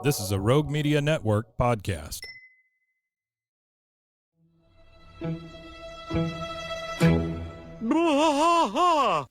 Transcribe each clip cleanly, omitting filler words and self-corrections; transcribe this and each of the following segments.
This is a Rogue Media Network podcast. Bwaaa!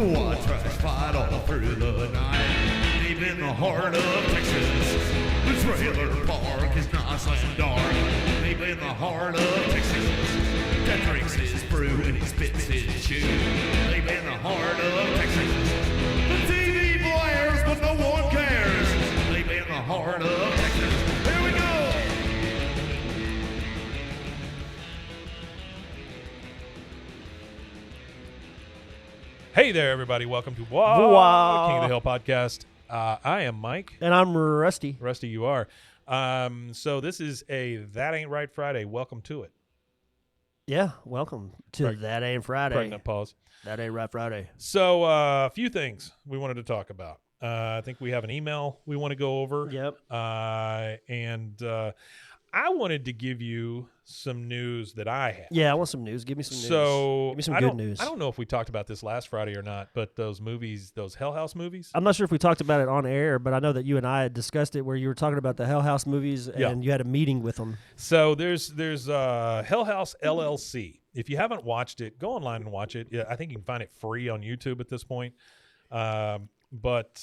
Bwaaa tries fight all through the night, deep in the heart of Texas. The trailer park is nice and dark, deep in the heart of Texas. That drinks his brew and he spits his chew, deep in the heart of Texas. The TV blares, but no one cares, deep in the heart of Texas. Here we go! Hey there, everybody. Welcome to Bwaaa, Bwaaa. King of the Hill podcast. I am Mike. And I'm Rusty. Rusty, you are. So this is a That Ain't Right Friday. Welcome to it. Yeah, welcome to That Ain't Friday. Pregnant pause. That Ain't Right Friday. So a few things we wanted to talk about. I think we have an email we want to go over. Yep. And I wanted to give you some news that I have. Yeah, I want some news. Give me some news. So Give me some good news. I don't know if we talked about this last Friday or not, but those movies, those Hell House movies. I'm not sure if we talked about it on air, but I know that you and I had discussed it where you were talking about the Hell House movies and you had a meeting with them. So there's Hell House LLC. If you haven't watched it, go online and watch it. Yeah, I think you can find it free on YouTube at this point. But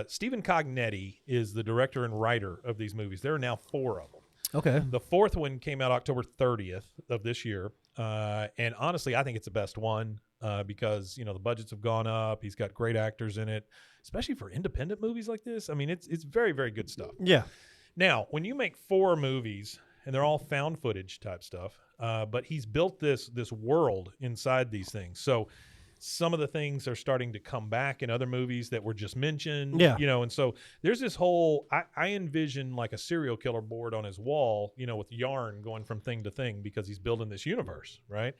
Stephen Cognetti is the director and writer of these movies. There are now 4 of them. Okay. The 4th one came out October 30th of this year. And honestly, I think it's the best one because, you know, the budgets have gone up. He's got great actors in it, especially for independent movies like this. I mean, it's very, very good stuff. Yeah. Now, when you make 4 movies, and they're all found footage type stuff, but he's built this world inside these things. So some of the things are starting to come back in other movies that were just mentioned. Yeah. You know, and so there's this whole, I envision like a serial killer board on his wall, you know, with yarn going from thing to thing because he's building this universe, right?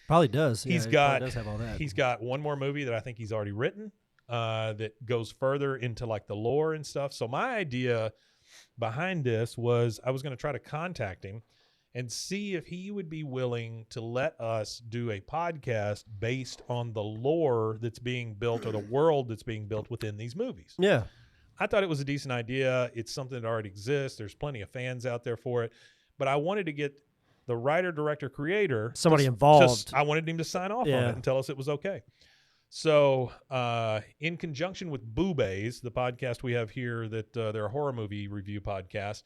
Probably does. He's He got, probably does have all that. He's got one more movie that I think he's already written that goes further into like the lore and stuff. So my idea behind this was I was going to try to contact him and see if he would be willing to let us do a podcast based on the lore that's being built or the world that's being built within these movies. Yeah. I thought it was a decent idea. It's something that already exists. There's plenty of fans out there for it. But I wanted to get the writer, director, creator. Somebody involved. I wanted him to sign off on it and tell us it was okay. So in conjunction with Bwaaa, the podcast we have here, that they're a horror movie review podcast.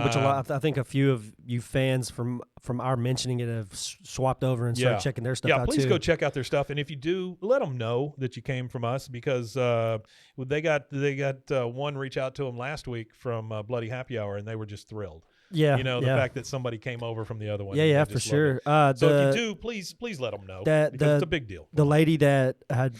Which I think a few of you fans from our mentioning it have swapped over and started checking their stuff out too. Yeah, please go check out their stuff, and if you do, let them know that you came from us because they got one reach out to them last week from Bloody Happy Hour, and they were just thrilled. Yeah, you know, the fact that somebody came over from the other one. Yeah, for sure. So if you do, please let them know because it's a big deal. The lady that had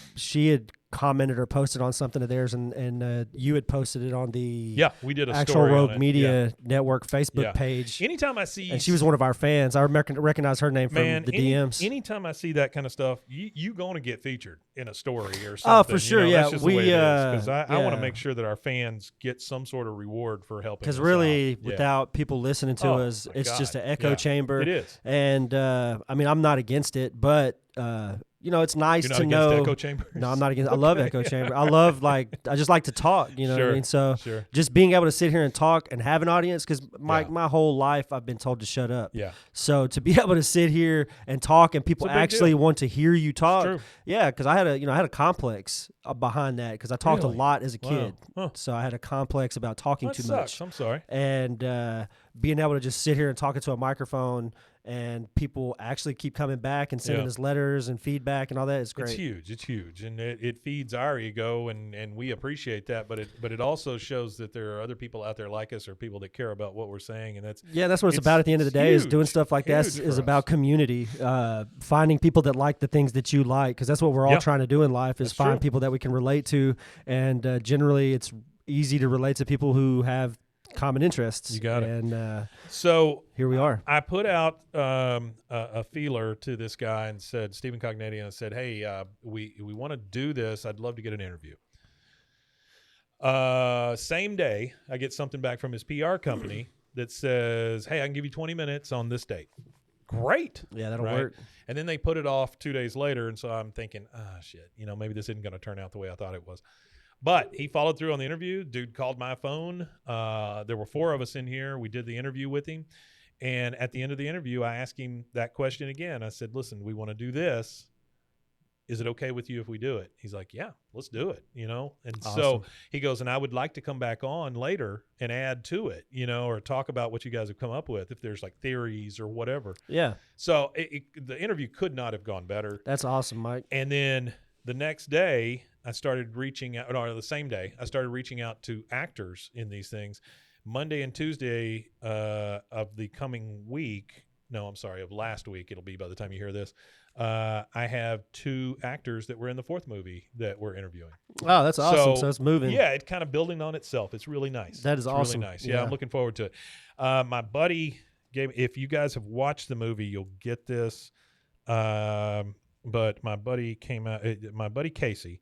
commented or posted on something of theirs, and you had posted it on the we did a actual story Rogue on it. Media Network Facebook page. Anytime I see, and she was one of our fans. I recognize her name from the DMs. Anytime I see that kind of stuff, you going to get featured in a story or something. Oh, for sure. You know, yeah, that's just the way it is, because I want to make sure that our fans get some sort of reward for helping. Because us really, out. without people listening to us, it's just an echo chamber. It is. And I mean, I'm not against it, but. You know, it's nice You're not to against know. Echo chambers? No, I'm not against. I love echo chamber. I love I just like to talk. You know what I mean? So sure. just being able to sit here and talk and have an audience, because my whole life I've been told to shut up. Yeah. So to be able to sit here and talk and people actually want to hear you talk. True. Yeah, because I had a complex behind that because I talked a lot as a kid. Huh. So I had a complex about talking That too sucks. much. I'm sorry. And being able to just sit here and talk into a microphone and people actually keep coming back and sending us letters and feedback and all that is great. It's huge, and it feeds our ego, and we appreciate that. But it also shows that there are other people out there like us, or people that care about what we're saying, and that's what it's about at the end of the day. Is doing stuff like that is about community, finding people that like the things that you like, because that's what we're all trying to do in life is find people that we can relate to, and generally it's easy to relate to people who have common interests. You got it. And so here we are. I put out a feeler to this guy and said, Stephen Cognati, and said, hey, we want to do this. I'd love to get an interview. Same day, I get something back from his PR company that says, hey, I can give you 20 minutes on this date. Great. Yeah, that'll work. And then they put it off 2 days later, and so I'm thinking, shit, maybe this isn't going to turn out the way I thought it was. But he followed through on the interview. Dude called my phone. There were 4 of us in here. We did the interview with him. And at the end of the interview, I asked him that question again. I said, listen, we want to do this. Is it okay with you if we do it? He's like, yeah, let's do it, And awesome. So he goes, and I would like to come back on later and add to it, or talk about what you guys have come up with, if there's like theories or whatever. Yeah. So the interview could not have gone better. That's awesome, Mike. And then the next day, I started reaching out, or the same day, I started reaching out to actors in these things. Monday and Tuesday of the coming week, of last week, it'll be by the time you hear this, I have 2 actors that were in the 4th movie that we're interviewing. Oh, that's awesome. So it's moving. Yeah, it's kind of building on itself. It's really nice. That is awesome. Really nice. Yeah, I'm looking forward to it. My buddy if you guys have watched the movie, you'll get this. But my buddy Casey,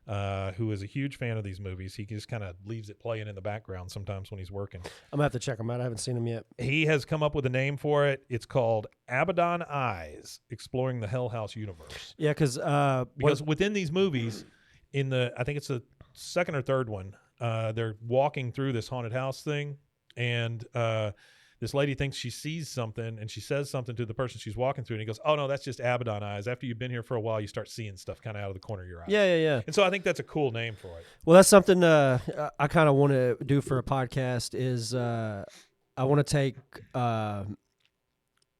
who is a huge fan of these movies, he just kind of leaves it playing in the background sometimes when he's working. I'm gonna have to check them out. I haven't seen them yet. He has come up with a name for it. It's called Abaddon Eyes: Exploring the Hell House Universe. Yeah, because within these movies, I think it's the 2nd or 3rd one, they're walking through this haunted house thing, and this lady thinks she sees something, and she says something to the person she's walking through, and he goes, oh, no, that's just Abaddon eyes. After you've been here for a while, you start seeing stuff kind of out of the corner of your eye. Yeah. And so I think that's a cool name for it. Well, that's something I kind of want to do for a podcast is I want to take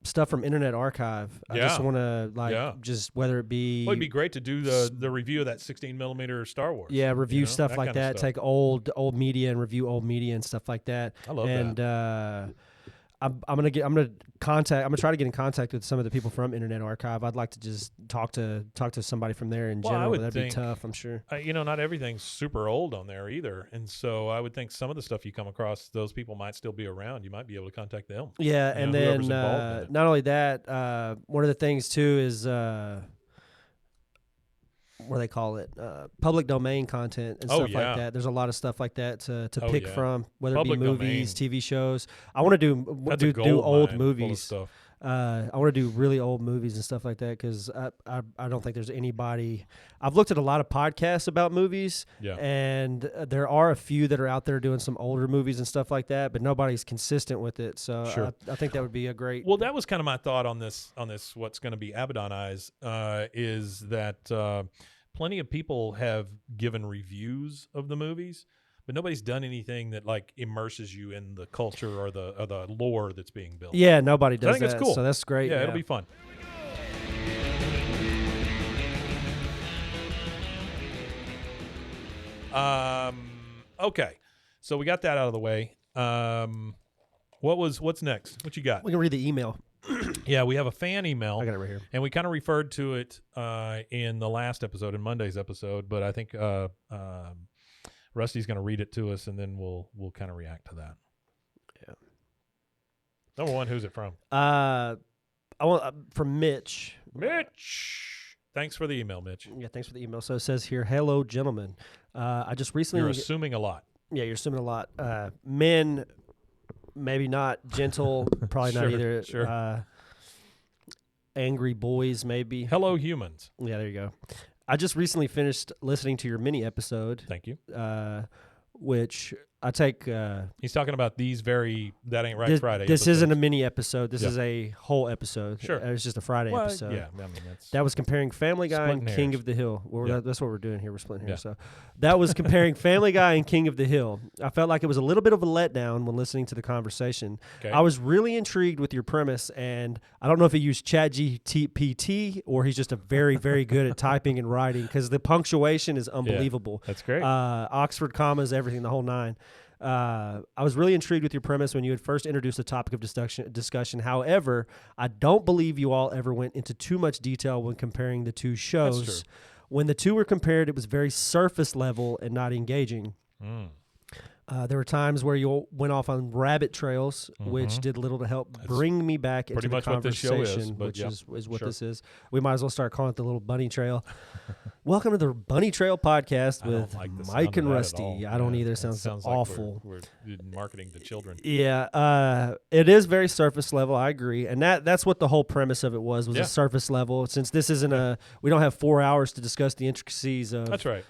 stuff from Internet Archive. I just want to, just whether it be... Well, it'd be great to do the review of that 16mm Star Wars. Yeah, review stuff like that. Take old media and review old media and stuff like that. I love that. And I'm gonna try to get in contact with some of the people from Internet Archive. I'd like to just talk to somebody from there in general. But that'd be tough, I'm sure. Not everything's super old on there either, and so I would think some of the stuff you come across, those people might still be around. You might be able to contact them. Yeah, and then not only that, one of the things too is what do they call it? Public domain content and stuff like that. There's a lot of stuff like that to pick from, whether public it be movies, domain. TV shows. I want to do old movies. Stuff. I want to do really old movies and stuff like that because I don't think there's anybody. I've looked at a lot of podcasts about movies, and there are a few that are out there doing some older movies and stuff like that, but nobody's consistent with it. So I think that would be a great. Well, that was kind of my thought on this. What's going to be Abaddon Eyes is that plenty of people have given reviews of the movies, but nobody's done anything that like immerses you in the culture or the lore that's being built. Yeah, nobody does I think that. it's cool. So that's great. Yeah, it'll be fun. Okay, so we got that out of the way. What's next? What you got? We can read the email. Yeah, we have a fan email. I got it right here. And we kind of referred to it in the last episode, in Monday's episode, but I think Rusty's going to read it to us, and then we'll kind of react to that. Yeah. Number one, who's it from? I want from Mitch. Mitch. Thanks for the email, Mitch. Yeah, thanks for the email. So it says here, hello, gentlemen. I just recently... You're assuming a lot. Yeah, you're assuming a lot. Men... Maybe not gentle, probably not either. Sure. Angry boys, maybe. Hello, humans. Yeah, there you go. I just recently finished listening to your mini episode. Thank you. Which I take. He's talking about these That Ain't Right this, Friday. This episodes. isn't a mini episode. This Yeah. is a whole episode. Sure. It's just a Friday Well, episode. yeah, I mean, That was comparing Family Guy and Splitting King hairs. of the Hill. Yeah. That's what we're doing here. We're splitting hairs. Yeah. So that was comparing Family Guy and King of the Hill. I felt like it was a little bit of a letdown when listening to the conversation. Okay. I was really intrigued with your premise, and I don't know if he used ChatGPT or he's just a very, very good at typing and writing because the punctuation is unbelievable. That's great. Oxford commas, everything, the whole nine. I was really intrigued with your premise when you had first introduced the topic of discussion. However, I don't believe you all ever went into too much detail when comparing the two shows. That's true. When the two were compared, it was very surface level and not engaging. There were times where you went off on rabbit trails, which did little to help bring me back into the conversation, which is what this is. We might as well start calling it the little bunny trail. Welcome to the Bunny Trail podcast with Mike and Rusty. I don't either. It sounds awful. Like we're marketing to children. Yeah, it is very surface level. I agree, and that's what the whole premise of it was a surface level. Since this isn't we don't have 4 hours to discuss the intricacies of That's right.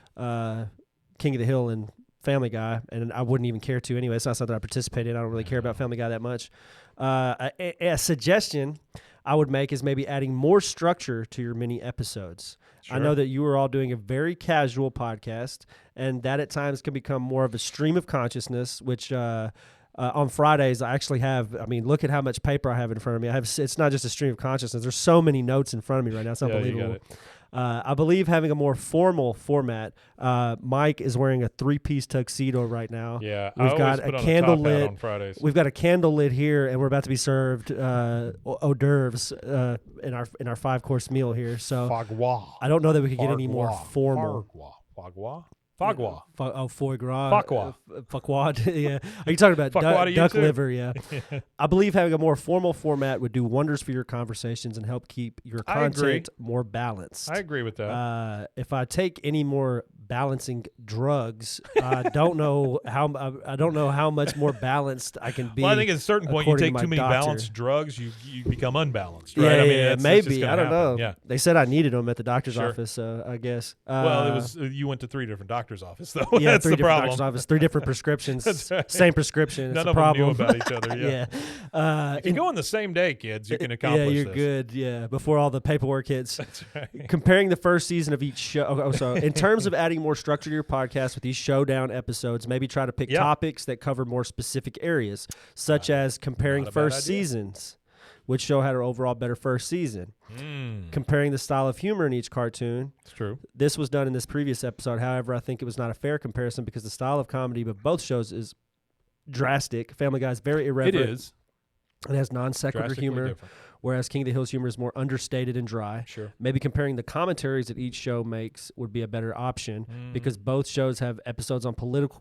King of the Hill and Family Guy, and I wouldn't even care to anyway. It's not something I participate in. I don't really care about Family Guy that much. A suggestion I would make is maybe adding more structure to your mini episodes. Sure. I know that you are all doing a very casual podcast, and that at times can become more of a stream of consciousness, which on Fridays I actually have. I mean, look at how much paper I have in front of me. It's not just a stream of consciousness. There's so many notes in front of me right now. It's unbelievable. You got it. I believe having a more formal format. Mike is wearing a 3-piece tuxedo right now. Yeah, we've got a candle lit on Fridays. We've got a candle lit here, and we're about to be served hors d'oeuvres in our 5-course meal here. So Bwaaa. I don't know that we could get any more formal. Bwaaa. Foie gras. Fakwa. Fakwa. Yeah. Are you talking about duck too? liver? Yeah. I believe having a more formal format would do wonders for your conversations and help keep your content more balanced. I agree with that. If I take any more balancing drugs, I don't know how much more balanced I can be. Well, I think at a certain point you take too many balanced drugs, you become unbalanced, right? Yeah, I mean, maybe. I don't know. Yeah. They said I needed them at the doctor's office, so I guess. Well, it was you went to 3 different doctors' offices, though. Yeah, That's 3 the different problem. doctor's office, 3 different prescriptions, That's right. same prescription. None it's of a problem. them knew about each other. Yeah. Yeah. If you go on the same day, kids, you can accomplish Yeah, you're this. good. Yeah, before all the paperwork hits. That's right. Comparing the first season of each show. So in terms of adding more structure to your podcast with these showdown episodes, maybe try to pick topics that cover more specific areas, such as comparing first seasons. Which show had an overall better first season? Comparing the style of humor in each cartoon. It's true. This was done in this previous episode. However, I think it was not a fair comparison because the style of comedy of both shows is drastic. Family Guy is very irreverent. It is. It has non-sequitur humor, different. whereas King of the Hill's humor is more understated and dry. Sure. Maybe comparing the commentaries that each show makes would be a better option because both shows have episodes on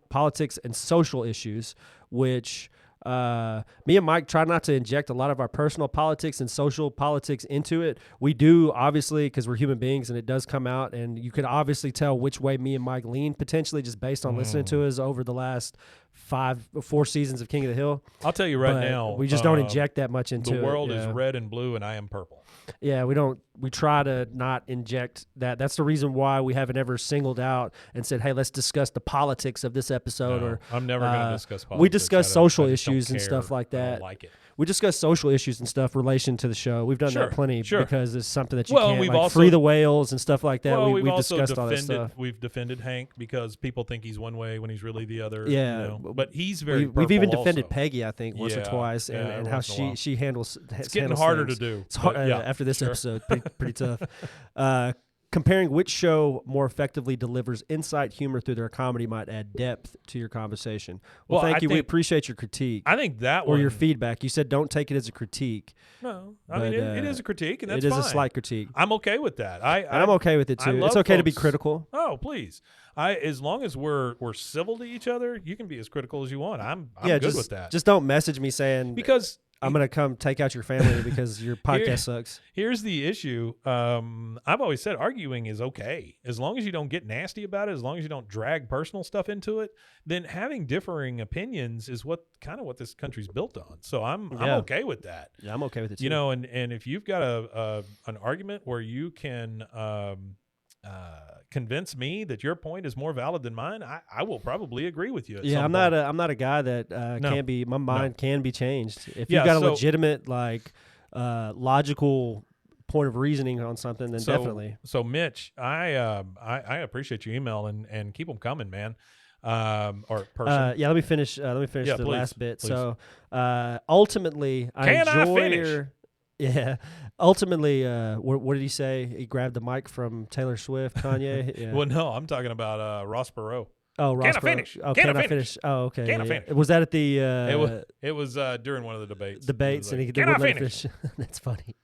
politics and social issues, which me and Mike try not to inject a lot of our personal politics and social politics into it. We do, obviously, because we're human beings, and it does come out, and you could obviously tell which way me and Mike lean potentially just based on listening to us over the last 4 seasons of King of the Hill. I'll tell you right now, we just don't inject that much into it. The world is red and blue, and I am purple. Yeah, we try to not inject that. That's the reason why we haven't ever singled out and said, hey, let's discuss the politics of this episode. No, or I'm never going to discuss politics. We discuss social I just issues don't and care. stuff like I that. don't like it. We discuss social issues and stuff relation to the show. We've done Sure, that plenty sure. because it's something that you Well, can't, we've like also- free the whales and stuff like that. Well, we've also discussed all that stuff. We've defended Hank because people think he's one way when he's really the other. Yeah, you know? But he's very. We've even purple defended also. Peggy, I think, once or Yeah, twice, yeah, and every how once in a while. she handles. It's getting harder to do. It's hard, but yeah, after this sure. episode, pretty tough. Comparing which show more effectively delivers insight humor through their comedy might add depth to your conversation. Well, thank you. We appreciate your critique. I think that or one, your feedback. You said don't take it as a critique. No, I mean it is a critique, and that's it is fine. a slight critique. I'm okay with that. I'm okay with it I too. love It's okay to be folks- critical. Oh, please. As long as we're civil to each other, you can be as critical as you want. I'm Yeah, good just, with that. Just don't message me saying Because I'm gonna come take out your family because your podcast sucks. here's the issue. I've always said arguing is okay as long as you don't get nasty about it. As long as you don't drag personal stuff into it, then having differing opinions is what this country's built on. So I'm okay with that. Yeah, I'm okay with it too. You know, and if you've got an argument where you can convince me that your point is more valid than mine, I will probably agree with you. Yeah, I'm not a guy that can be. My mind can be changed if you've got a legitimate logical point of reasoning on something. Then definitely. So Mitch, I appreciate your email and keep them coming, man. Or person. Let me finish. The last bit. Please. So ultimately, Yeah. Ultimately, what did he say? He grabbed the mic from Taylor Swift, Kanye. Yeah. Well, no, I'm talking about Ross Perot. Oh, Ross Can I finish? Oh, can I finish? Oh, okay. Can I finish? Was that at the? It was during one of the debates. And he can I finish? That's funny.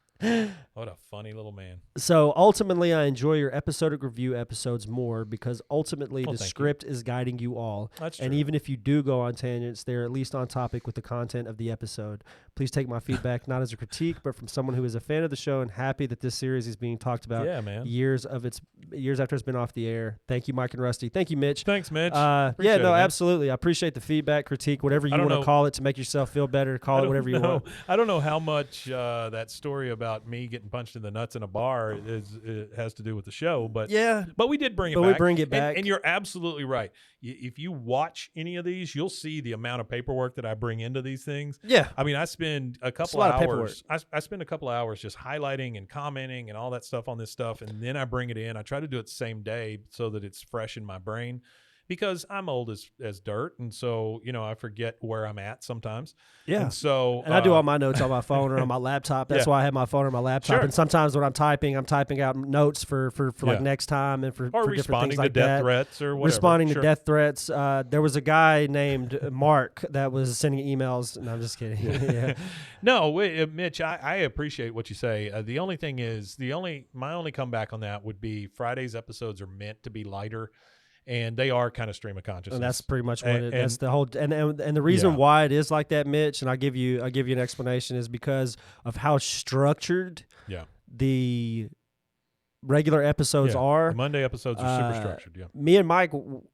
What a funny little man. So ultimately, I enjoy your episodic review episodes more because ultimately the script is guiding you all. That's true. And even if you do go on tangents, they're at least on topic with the content of the episode. Please take my feedback not as a critique, but from someone who is a fan of the show and happy that this series is being talked about. Yeah, man. Years after it's been off the air. Thank you, Mike and Rusty. Thank you, Mitch. Thanks, Mitch. Absolutely. I appreciate the feedback, critique, whatever you want to call it to make yourself feel better. Call it whatever you want. I don't know how much that story about me getting punched in the nuts in a bar has to do with the show, but we did bring it back. We bring it back. And you're absolutely right. If you watch any of these, you'll see the amount of paperwork that I bring into these things. Yeah. I mean, I spend a couple of hours. I spend a couple of hours just highlighting and commenting and all that stuff on this stuff, and then I bring it in. I try to do it the same day so that it's fresh in my brain. Because I'm old as dirt, and so I forget where I'm at sometimes. Yeah. And I do all my notes on my phone or on my laptop. That's why I have my phone or my laptop. Sure. And sometimes when I'm typing out notes for like next time and for different things like that. Responding to death threats or whatever. Responding to death threats. There was a guy named Mark that was sending emails. No, I'm just kidding. Yeah. No, Mitch, I appreciate what you say. The only thing is, my only comeback on that would be Friday's episodes are meant to be lighter. And they are kind of stream of consciousness. And that's pretty much what that's the whole and the reason why it is like that, Mitch, and I'll give you an explanation, is because of how structured the regular episodes are. The Monday episodes are super structured, yeah. Me and Mike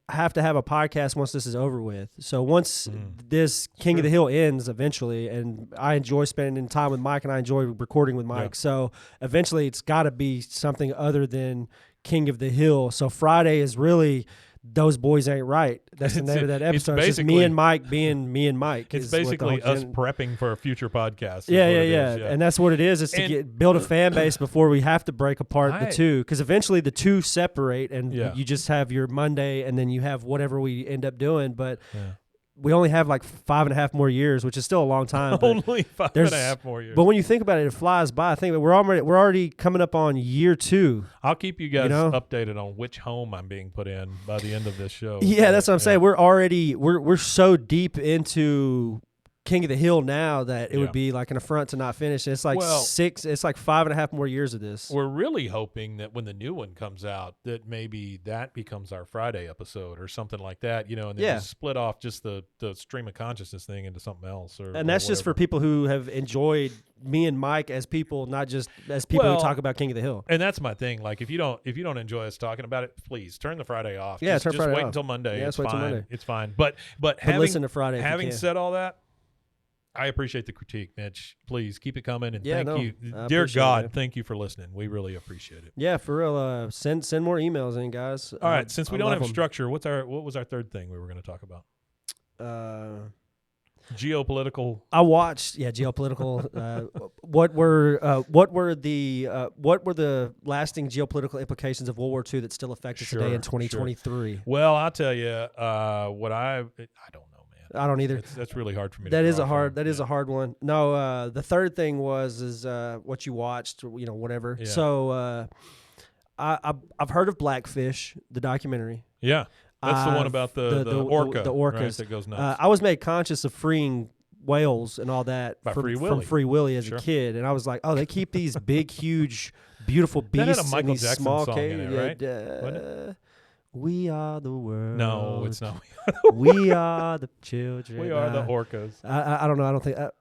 have to have a podcast once this is over with. So once this King of the Hill ends eventually, and I enjoy spending time with Mike and I enjoy recording with Mike. Yeah. So eventually it's got to be something other than King of the Hill. So Friday is really Those Boys Ain't Right. That's the name of that episode. It's just me and Mike being me and Mike. It's basically us prepping for a future podcast. Yeah. And that's what it is. It's to build a fan base before we have to break apart the two. Because eventually the two separate and you just have your Monday and then you have whatever we end up doing. But we only have like 5.5 more years, which is still a long time. Only 5.5 more years. But when you think about it, it flies by. I think that we're already coming up on year 2. I'll keep you guys updated on which home I'm being put in by the end of this show. Yeah, that's what I'm saying. We're so deep into King of the Hill now that it would be like an affront to not finish. It's like 5.5 more years of this. We're really hoping that when the new one comes out, that maybe that becomes our Friday episode or something like that, and then just split off just the stream of consciousness thing into something else. And that's just for people who have enjoyed me and Mike as people, not just as people who talk about King of the Hill. And that's my thing. Like if you don't enjoy us talking about it, please turn the Friday off. Yeah, just wait until Monday. Yeah, it's fine. It's fine. But listen to Friday. Having said all that, I appreciate the critique, Mitch. Please keep it coming, and thank you, dear God. Thank you for listening. We really appreciate it. Yeah, for real. Send more emails in, guys. All right, since we don't have structure, what was our third thing we were going to talk about? Geopolitical. I watched. Yeah, geopolitical. What were the lasting geopolitical implications of World War II that still affect us today in 2023? Sure. Well, I'll tell you what I don't know. I don't either. That's really hard for me. That is a hard one. No, the third thing is what you watched. Whatever. Yeah. So I've heard of Blackfish, the documentary. Yeah, that's the one about the orca, the orcas right, that goes nuts. I was made conscious of freeing whales and all that from Free Willy as a kid, and I was like, oh, they keep these big, huge, beautiful beasts in these small caves, right? We are the world. No, it's not. We are the children. We are the orcas. I don't know. I don't think. I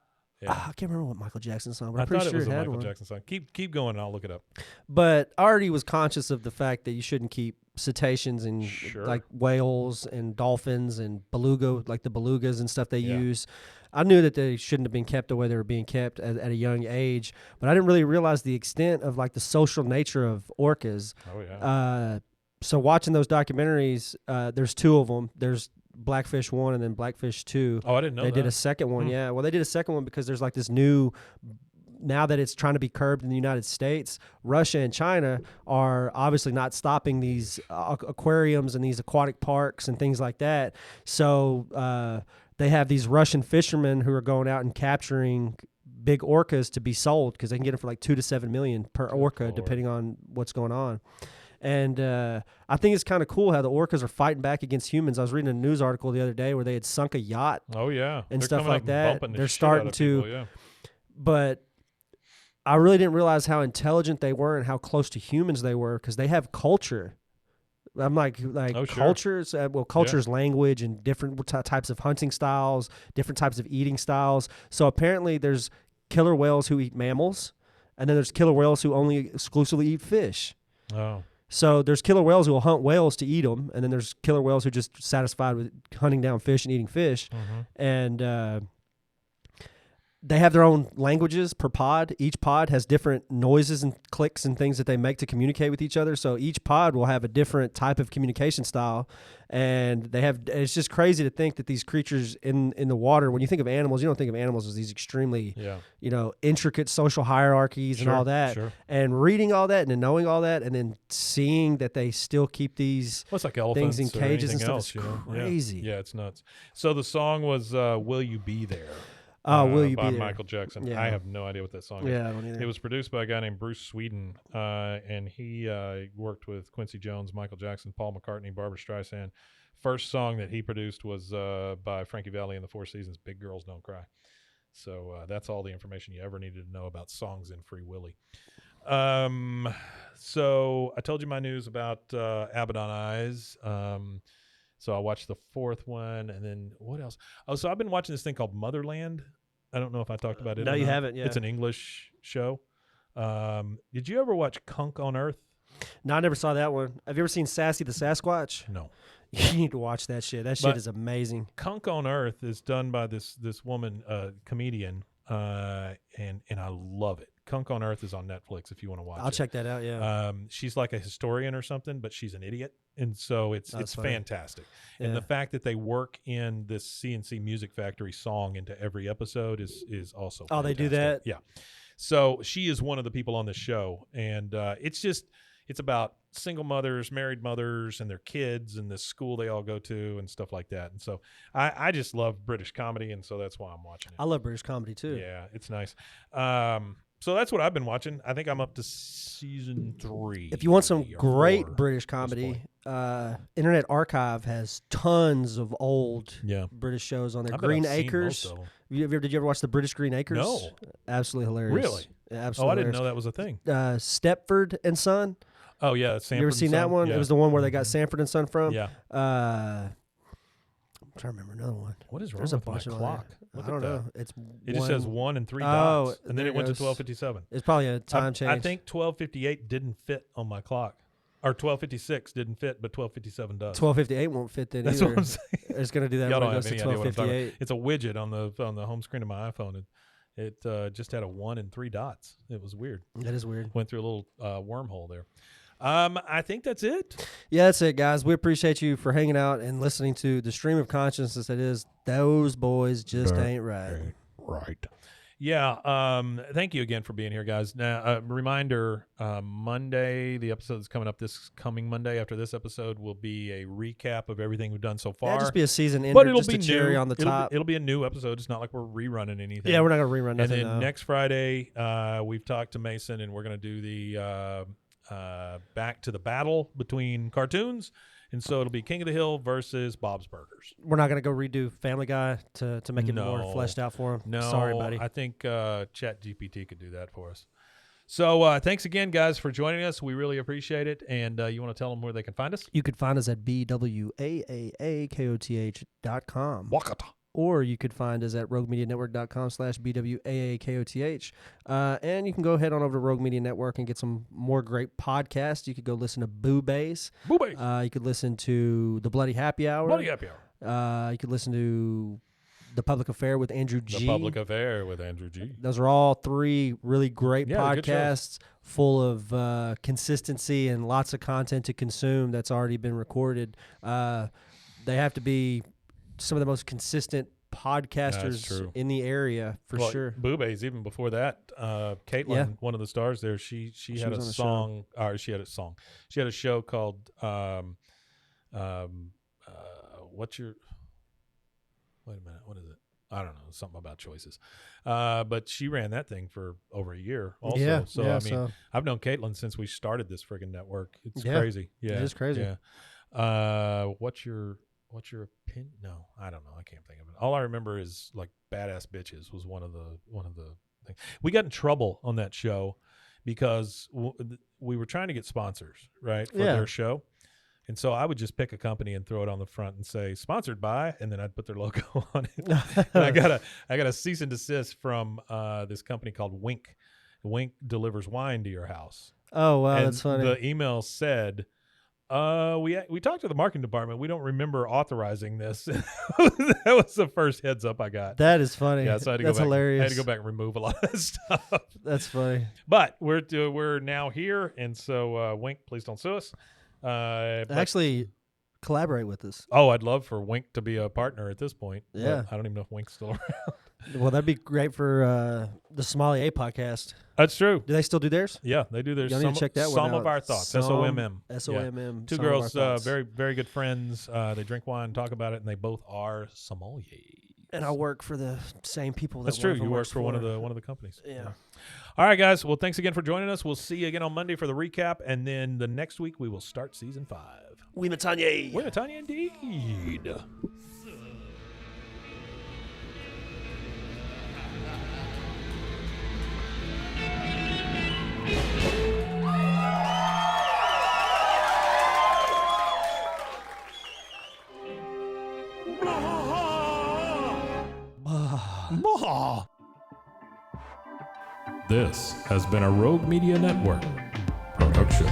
can't remember what Michael Jackson's song, but I'm pretty sure it was a Michael Jackson song. Keep going. I'll look it up. But I already was conscious of the fact that you shouldn't keep cetaceans and Sure. like whales and dolphins and beluga, like the belugas and stuff they Yeah. use. I knew that they shouldn't have been kept the way they were being kept at a young age, but I didn't really realize the extent of like the social nature of orcas. Oh yeah. So watching those documentaries, there's two of them. There's Blackfish 1 and then Blackfish 2. Oh, I didn't know They that. did a second one, yeah. Well, they did a second one because there's like this new, now that it's trying to be curbed in the United States, Russia and China are obviously not stopping these aquariums and these aquatic parks and things like that. So they have these Russian fishermen who are going out and capturing big orcas to be sold because they can get them for like $2 to $7 million per orca, depending on what's going on. And I think it's kind of cool how the orcas are fighting back against humans. I was reading a news article the other day where they had sunk a yacht. Oh yeah. And They're stuff coming like up and that. bumping the They're shit starting out of to, people, yeah. but I really didn't realize how intelligent they were and how close to humans they were because they have culture. I'm like Oh, sure. cultures. Culture's language and different types of hunting styles, different types of eating styles. So apparently, there's killer whales who eat mammals, and then there's killer whales who only exclusively eat fish. Oh. So there's killer whales who will hunt whales to eat them, and then there's killer whales who are just satisfied with hunting down fish and eating fish. Mm-hmm. And they have their own languages per pod. Each pod has different noises and clicks and things that they make to communicate with each other. So each pod will have a different type of communication style. And it's just crazy to think that these creatures in the water, when you think of animals, you don't think of animals as these extremely, intricate social hierarchies and all that. Sure. And reading all that and then knowing all that and then seeing that they still keep these Well, it's like elephants things in or cages and anything stuff, else, it's crazy. Yeah, it's nuts. So the song was "Will You Be There." Will You by Be There? Michael Jackson. Yeah. I have no idea what that song is. Yeah, I don't either. It was produced by a guy named Bruce Sweden, and he worked with Quincy Jones, Michael Jackson, Paul McCartney, Barbra Streisand. First song that he produced was by Frankie Valli and the Four Seasons, "Big Girls Don't Cry." So that's all the information you ever needed to know about songs in Free Willy. So I told you my news about Abaddon Eyes. So I watched the fourth one, and then what else? Oh, so I've been watching this thing called Motherland. I don't know if I talked about it. No, or you not. haven't, yeah. It's an English show. Did you ever watch Kunk on Earth? No, I never saw that one. Have you ever seen Sassy the Sasquatch? No. You need to watch that shit. That shit is amazing. Kunk on Earth is done by this woman, comedian, and I love it. Kunk on Earth is on Netflix if you want to watch it. I'll check that out, yeah. She's like a historian or something, but she's an idiot. And so it's funny. fantastic. Yeah. And the fact that they work in this CNC Music Factory song into every episode is also Oh, they do that? Yeah. So she is one of the people on the show. And it's about single mothers, married mothers, and their kids, and this school they all go to and stuff like that. And so I just love British comedy, and so that's why I'm watching it. I love British comedy too. Yeah, it's nice. So that's what I've been watching. I think I'm up to season 3. If you want some or great 4 British at this comedy, point. Internet Archive has tons of old Yeah. British shows on there. I bet Green I've seen Acres. most of them. Did you ever watch the British Green Acres? No. Absolutely hilarious. Really? Yeah, Oh, absolutely. I didn't know that was a thing. Stepford and Son. Oh, yeah. Sanford You ever seen that one? Yeah. It was the one where they got Sanford and Son from. Yeah. I'm trying to remember another one. What is wrong There's a with my bunch of them clock? there. Look I don't at know. that. It's It just says 1 and 3 Oh, dots, and then there it it went to goes. 12:57. It's probably a time change. I think 12:58 didn't fit on my clock, or 12:56 didn't fit, but 12:57 does. 12:58 won't fit then That's either. what I'm saying. It's going to do that Y'all when don't it goes have to any idea what I'm talking about. 12:58. It's a widget on the home screen of my iPhone. It just had a 1 and 3 dots. It was weird. That is weird. Went through a little wormhole there. I think that's it. Yeah, that's it, guys. We appreciate you for hanging out and listening to the stream of consciousness that is Those Boys Just Ain't Right. Right. Yeah. Thank you again for being here, guys. Now, reminder: Monday, the episode that's coming up this coming Monday after this episode will be a recap of everything we've done so far. That'll just be a season ender, but it'll just be a cherry new. on the It'll top. It'll be a new episode. It's not like we're rerunning anything. Yeah, we're not going to rerun nothing. And then no. next Friday, we've talked to Mason, and we're going to do the back to the battle between cartoons. And so it'll be King of the Hill versus Bob's Burgers. We're not going to go redo Family Guy to make it more fleshed out for him. No, sorry, buddy. I think ChatGPT could do that for us. So thanks again, guys, for joining us. We really appreciate it. And you want to tell them where they can find us? You could find us at BWAAAKOTH.com. Wakata. or you could find us at roguemedianetwork.com/BWAAKOTH. And you can go ahead on over to Rogue Media Network and get some more great podcasts. You could go listen to Bwaaa. You could listen to The Bloody Happy Hour. You could listen to The Public Affair with Andrew G. The Public Affair with Andrew G. Those are all 3 really great good podcasts full of consistency and lots of content to consume that's already been recorded. They have to be some of the most consistent podcasters in the area for sure. Bwaaa's even before that. Caitlin, one of the stars there, she had a song, or she had a show called wait a minute, what is it? I don't know, something about choices. But she ran that thing for over a year also. I've known Caitlin since we started this friggin' network. It's crazy. Yeah. It is crazy. Yeah. What's your opinion? No, I don't know. I can't think of it. All I remember is like Badass Bitches was one of the things. We got in trouble on that show because we were trying to get sponsors, right, for their show. And so I would just pick a company and throw it on the front and say sponsored by, and then I'd put their logo on it. And I got a cease and desist from this company called Wink. Wink delivers wine to your house. Oh wow, and that's funny. The email said, we talked to the marketing department. We don't remember authorizing this. That was the first heads up I got. That is funny. Yeah, so I had to That's go back, hilarious. I had to go back and remove a lot of that stuff. That's funny. But we're now here, and so Wink, please don't sue us. Actually, collaborate with us. Oh, I'd love for Wink to be a partner at this point. Yeah. I don't even know if Wink's still around. Well, that'd be great for the Sommelier podcast. That's true. Do they still do theirs? Yeah, they do theirs. Y'all need to check that one Some out. of our thoughts. SOMM. SOMM. Yeah. Two girls, very, very good friends. They drink wine, talk about it, and they both are sommeliers. And I work for the same people. That's true. You work for one of the companies. Yeah. All right, guys. Well, thanks again for joining us. We'll see you again on Monday for the recap, and then the next week we will start season 5. Winnetanya. Winnetanya indeed. Bwaaa. This has been a Rogue Media Network production.